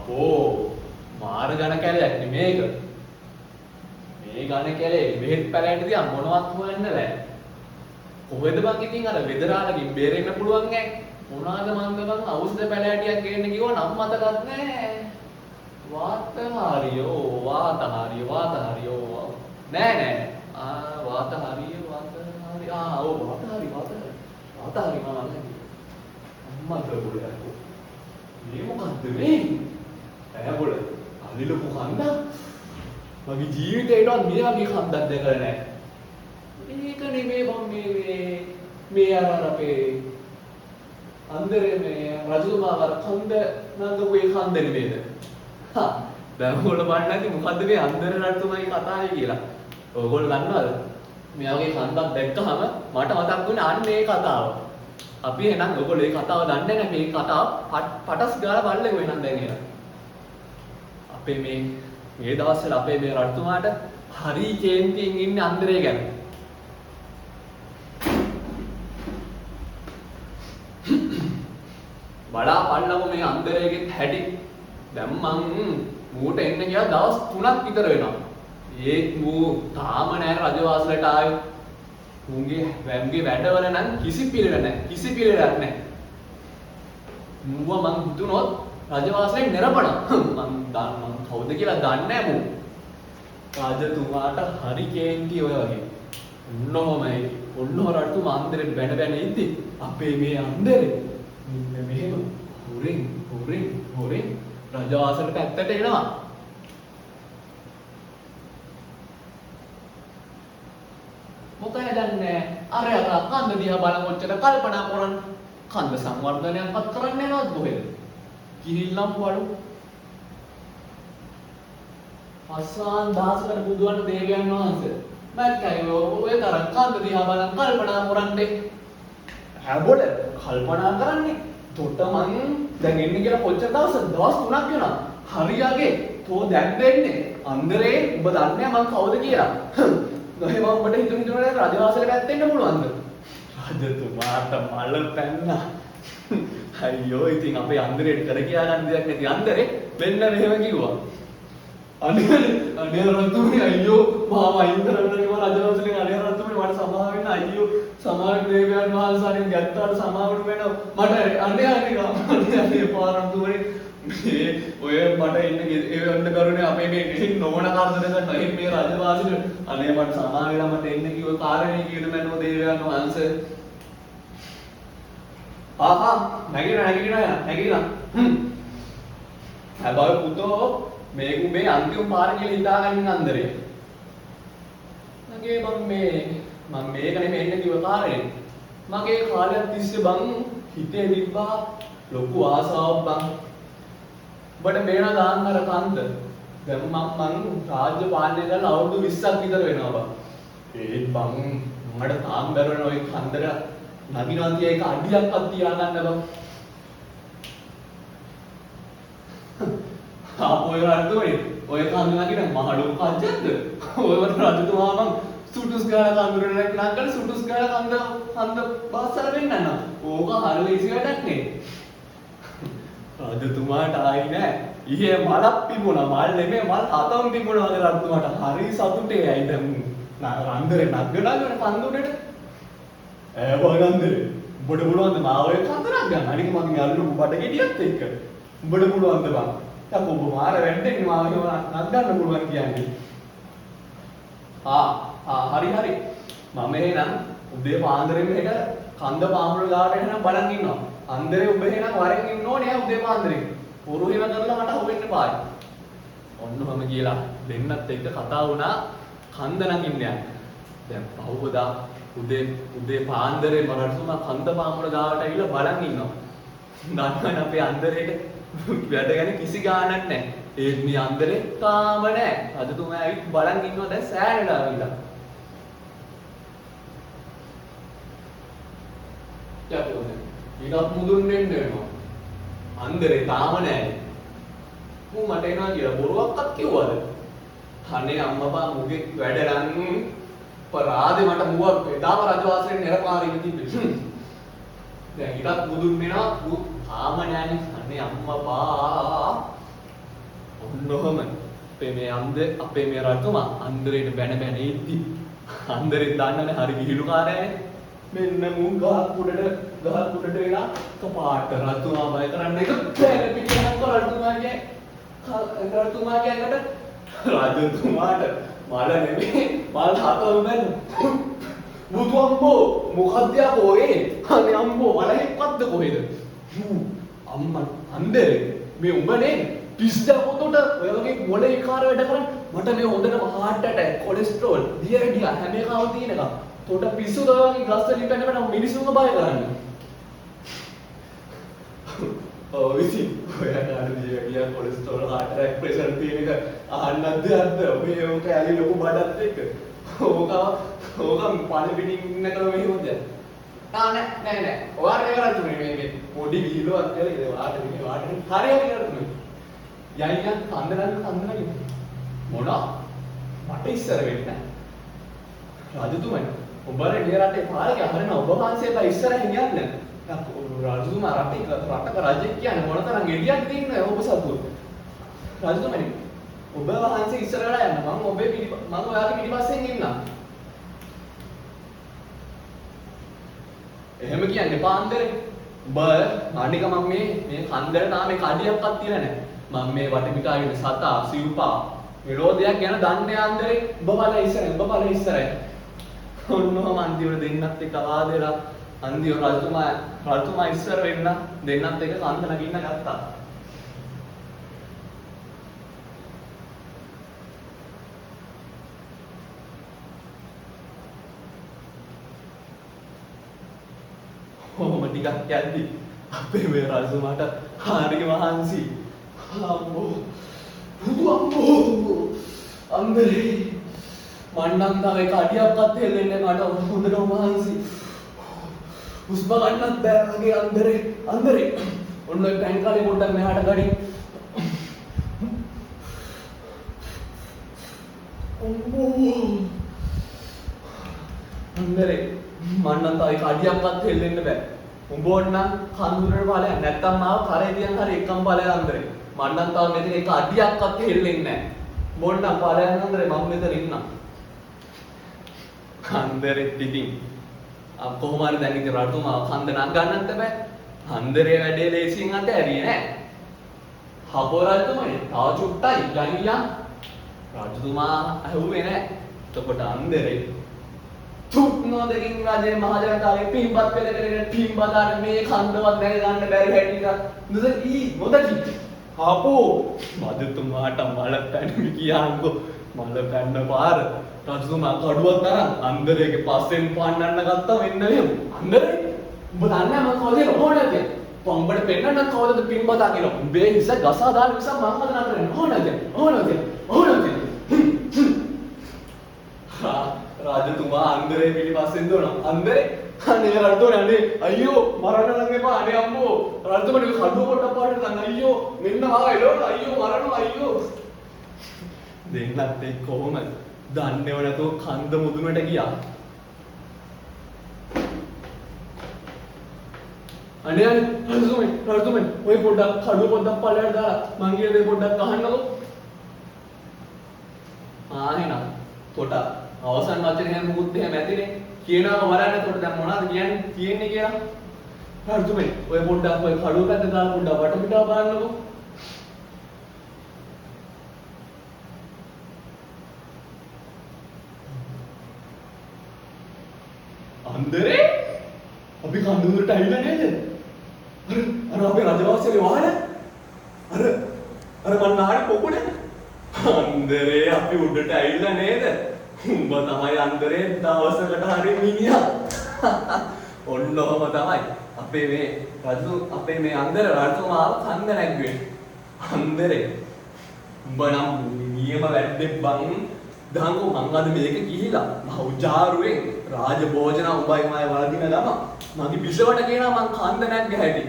අපෝ මාර ඝන කැලයක් නේ මේක. මේ ඝන කැලේ මෙහෙත් පැලෑට දිහා මොනවත් හොයන්න බෑ. කොහෙද බං ඉතින් අර වෙදරාලකින් බේරෙන්න පුළුවන් ඈ. මොනවාද මන්ද බං ඖෂධ පැලෑටියක් ගේන්න කිව්ව නම් මතකත් නෑ. වාතහාරියෝ නෑ. වාතහාරිය ඔව් වාතහාරි මම අම්මා බබුලා. මේ මොකද්ද මේ? ඈ බොල අලිලපු කන්ද? මගේ ජීවිතේටවත් මේ වගේ කන්දක් දැකලා නැහැ. මේක නෙමෙයි බං මේ අර අපේ අන්දරේ මේ රජතුමා වර කන්ද නංගපු ඒ කන්ද නෙමෙයිද? හා දැන් ඔයගොල්ලෝ බලන්න ඇති මොකද්ද මේ අන්දර රජතුමාගේ කතාවේ කියලා. ඔයගොල්ලෝ දන්නවද? මේ වගේ කන්දක් දැක්කහම මට මතක් වුණේ අන්න මේ කතාව. අපි එහෙනම් ඔයගොල්ලෝ මේ කතාව දන්නේ නැහැ මේ කතාව පටස් ගාලා බලලෙමු එහෙනම් දැන් එහෙනම්. අපේ මේ දවස්වල අපේ මේ රජතුමාට හරි කේන්තියෙන් ඉන්නේ අන්දරේ ගැන. බලපල්ලම මේ අන්දරේගෙත් හැටි. දැන් මං මූට එන්න ගියා දවස් 3ක් විතර වෙනවා. ඒත් මූ තාම නෑ රජවාසලට ආවේ. මුන්ගේ වැඩවල නම් කිසි පිළිවෙල නැහැ. මූව මං හිතුනොත් රජවාසලෙන් නිරපණ. මං කවුද කියලා දන්නේ නැහැ මූ. රජතුමාට හරි කේන්ති ඔය වගේ. ඔන්න රජතුමා අන්දරේ බැන ඉද්දි අපේ මේ අන්දරේ මෙහෙම හොරෙන් රජවාසලට පැත්තට එනවා. මොකද දන්නේ අර කන්ද දිහා බලන කොච්චර කල්පනා කරන් කන්ද සංවර්ධනයක්වත් කරන්න යනවද කොහෙද? කිහිල්ලම් වඩු අසාන් දහසකට බුදුන් දේවයන් වහන්සේ මැක්කයි ඔය තරම් කන්ද දිහා බලන් කල්පනා කරන්නේ. හැබොල කල්පනා කරන්නේ තොට මං දැන් එන්නේ කියලා කොච්චර දවස් 3ක් වෙනවා. හරියගේ තෝ දැන් දෙන්නේ අන්දරේ ඔබ දන්නේ මං කවුද කියලා. නොහේ මම ඔබට හිතුනේ රජවාසලේ පැත්තෙන්න පුළුවන්ද? රජතුමාට මල පැන්නා. අයියෝ ඉතින් අපේ අන්දරේට කර කියා ගන්න දෙයක් නැති අන්දරේ වෙන්න මෙහෙම කිව්වා. අනේ රජතුමනි අයියෝ මාව අයින් කරන්න කිව්වා රජවාසලෙන්. අනේ රජතුමනි මට සමාව වෙන්න අයියෝ සමාව දේවයන් වහන්සේගෙන් ගැත්තාට සමාවුන වෙනවා. මට අනේ පාරන්තුමනි ඔය මට එන්න කරුණේ අපේ මේ නොවන කාර්යද ගන්න මේ රජවාසලේ. අනේ මට සමාව වෙලා මට එන්න කිව්ව කාරණේ කියන මනෝ දේවයන් වහන්සේ. නැගිලා. හැබැයි පුතෝ මේ අන්තිම පාර කියලා හිතාගන්න අන්දරේ. මගේ මම මේක නෙමෙයි එන්න කිව්ව කාරණේ. මගේ කාලයක් තිස්සේ බං හිතේ තිබ්බා ලොකු ආසාවක් බං. ඔබට මේන දාන්න අර කන්ද. දැන් මං රාජ්‍ය පාලනය කරලා අවුරුදු 20ක් විතර වෙනවා බං. ඒත් බං මට තාම බැරුණ ඔය කන්දට නගිනවා කිය එක අඩියක්වත් තියාගන්න බං. ඔය රජතුමනි ඔය කන්ද නගින මහලු කජ්ජක්ද? ඔය රජතුමා මං සුටුස් ගාලා කඳුරට නැගලා සුටුස් ගාලා කන්ද බස්සර වෙන්න නෑ. ඕක හරිය ලේසි වැඩක් නේ. රජතුමාට ආයි නෑ. ඊයේ මලක් පිපුණා. මල් නෙමෙයි මල් හතම පිපුණා වගේ රජතුමාට හරි සතුටේ. ඇයි දැන් රන්දරේ නගනගෙන කන්දුරේට බගන්දරේ උඹට පුළුවන්ද මාව ඔය කන්දරක් ගන්න? අනික මගේ අල්ලපු බඩගෙඩියත් එක්ක උඹට පුළුවන්ද බං? දැන් ඔබ මාර වැන්දෙන්නේ මාව නගන්න පුළුවන් කියන්නේ. හරි. මම එහෙනම් උදේ පාන්දරෙම හෙට කන්ද පාමුල ගාවට එහෙනම් බලන් ඉන්නවා. අන්දරේ ඔබ එහෙනම් වරෙන් ඉන්න ඕනේ උදේ පාන්දරේ. පොරුහිම කරලා මට හොවෙන්න පායි. ඔන්න මම කියලා දෙන්නත් එක්ක කතා වුණා කන්ද නගින්න යන්න. දැන් පහුවදා උදේ පාන්දරේ මරතුමා කන්ද පාමුල ගාවට ඇවිල්ලා බලන් ඉන්නවා. දන්නවනේ අපේ අන්දරේට වැඩ ගැන කිසි ගාණක් නැහැ. ඒත් මේ අන්දරේ තාම නැහැ. රජතුමා ඇවිත් බලන් ඉන්නවා දැන් සෑහෙලා ආවිලා. ඊටත් මුදුන් වෙන්න වෙනවා. අන්දරේ තාම නැහැ. මු මට එනවා කියලා බොරුවක්වත් කිව්වද? අනේ අම්මපා මුගේ වැඩ නම් පරාදේ මට මුවක් එදාම රජවාසලෙන් නිරපාරින් තිබ්බේ. දැන් ඊටත් මුදුන් වෙනවා. තාම නැහැනේ. අනේ අම්මපා ඔන්නෝම අපේ මේ අපේ මේ රජතුමා අන්දරේට බැන බැන ඉද්දි අන්දරේ දන්නනේ හරි විහිළුකාරයනේ. මෙන්න මුන් ගහ කුඩට වෙලා කපාට රජතුමා බය කරන්න එක බැල පිටියක් රජතුමාගේ රජතුමාට මල නෙමෙයි මල් හතම බැලු. බුදු අම්බෝ මොකද්ද යකෝ ඒ? අනේ අම්බෝ මල එක්කක්ද කොහෙද? අම්මා අන්දරේ මේ උඹනේ පිස්සා පොතට ඔය වගේ මොලේ කාර වැඩ කරන් මට මේ හොඳටම heart attack කොලෙස්ටරෝල් දියරඩියා හැම එකම තියෙන එක. තොට පිස්සු දවගේ ගස් වලින් පැනපැන මිනිස්සුන්ව බය කරන්නේ. ඔව් ඉතින් ඔයාලා දියරඩියා කොලෙස්ටරෝල් heart attack ප්‍රෙෂර් තියෙන එක අහන්නත් දෙයක්ද? මේ ඕක ඇලි ලොකු බඩත් එක්ක. ඕක පාළි පිටින් ඉන්නකම මෙහෙමද? නෑ. ඔයාලා ඒවලා තුනේ මේ පොඩි විහිළුවක් කියලා ඉතින් වාට හරියට කරන්නේ. යයියන් කන්දරන්න මොනවා මට ඉස්සර වෙන්නේ නැහැ රජතුමනි ඔබලා මේ රටේ පාලකය හරින ඔබ වහන්සේලා ඉස්සරහින් යන්න රජතුමා රටක රජෙක් කියන්නේ මොනතරම් එළියක් තියෙනවද ඔබ සතුව රජතුමනි ඔබ වහන්සේ ඉස්සරහට යන්න මම ඔයාගේ පිටිපස්සෙන් ඉන්නම් එහෙම කියන්නේ පාන්දරේ ඔබ අනික මම මේ කන්දර නාමේ කඩියක්වත් තියලා නැහැ මම මේ වටපිටාවේ සතා සිව්පා විරෝධයක් ගැන දන්නේ අන්දරේ ඔබ බල ඉස්සරහ ඔන්නෝම අන්තිමට දෙන්නත් එක්ක ආදේලා අන්තිම රජතුමා ඉස්සර වෙන්න දෙන්නත් එක්ක කන්ද නගින්න ගත්තා කොහොම ටිකක් යද්දි අපේ මේ රජතුමාට හරිය මහන්සි අම්මෝ අම්බරේ මන්නම් තාම එක අඩියක්වත් හෙල්ලෙන්නේ මට හොඳටම මහන්සි උස්ම ගන්නත් බෑ වගේ අන්දරේ ඔන්න ඔය පැන් කාලේ පොඩ්ඩක් මෙහාට ගනින් අන්දරේ මන්නම් තාම එක අඩියක්වත් හෙල්ලෙන්න බෑ උඹ ඕන්නම් කඳුරට ඵලයක් නැත්තම් මාව කරේ දියන් හරි එකම ඵලයක් අන්දරේ මන්නම් තාම මෙතන එක අඩියක්වත් හෙල්ලෙන්නේ නැහැ මොන්නම් ඵලයක් අන්දරේ මම මෙතන ඉන්නම් අන්දරෙත් ඉතින් කොහොම හරි දැන් ඉතින් රටුමාව කන්ද නගන්නත් බෑ අන්දරේ වැඩේ ලේසියෙන් අතෑරියේ නෑ හපෝ රජතුමනි තව චුට්ටයි යනියන් රජතුමා ඇහුවේ නෑ එතකොට අන්දරේ තුක්නෝදකින් රජේ මහජනතාවගේ පින්පත් පෙළගෙන පින්බදාන මේ කන්දවත් නැග ගන්න බැරි හැටි නොදකි හපෝ රජතුමාට මල පැණි කියාංකෝ මල පැන්න පාර රජතුමා කඩුවක් තරම් අන්දරේගේ පස්සෙන් පාන්නන්න ගත්තා මෙන්න මෙහෙම අන්දරේ උඹ දන්නේ මම කවුද ඕනද කියලා උඹට පෙන්නන්න කවුද පින්බදා කියලා උඹේ හිස ගසා දාන නිසා මම හදන්න ඕනද රජතුමා අන්දරේ පිටිපස්සෙන් දුවනවා අන්දරේ අනේ රජතුමා අනේ අයියෝ මරන්න නම් එපා අනේ අම්මෝ රජතුමාට කඩුව පොඩ්ඩක් පාඩට ගන්න අයියෝ මෙන්න ආවා එළවල අයියෝ මරනවා අයියෝ දෙන්නත් එක්ක කොහොමද දන්නේව නැතුව කන්ද මුදුනට ගියා අනේ රජතුමනි ඔය පොඩ්ඩක් කඩුව පොඩ්ඩක් පල්ලයට දාලා මං කියන දේ පොඩ්ඩක් අහන්නකෝ එහෙනම් කොට අවසන් වචනේ හැම මුකුත් එහෙම ඇතිනේ කියනවා වරන්න එතකොට දැන් මොනවද කියන්නේ කියලා රජතුමනි ඔය පොඩ්ඩක් ඔය කඩුව පැත්ත දාලා පොඩ්ඩක් වටපිටාව බලන්නකෝ අන්දරේ අපි කඳුරට ඇවිල්ලා නේද අර අපේ රජවාසයේ වාහන අර මන් නාඩි පොකුනේ අන්දරේ අපි උඩට ඇවිල්ලා නේද උඹ තමයි අන්දරේ දවසකට හරි මිනිහා ඔන්නෝම තමයි අපේ මේ අන්දර රජතුමාව කන්ද නැග්ගේ අන්දරේ උඹ නම් නියම වැඩේ බං දහංගෝ මං අද මේක ගිහිලා මහ උජාරුවෙන් රාජ භෝජන උඹයි මම වලදින ගම මගේ බිසවට කියනවා මං කන්ද නැග්ග හැටි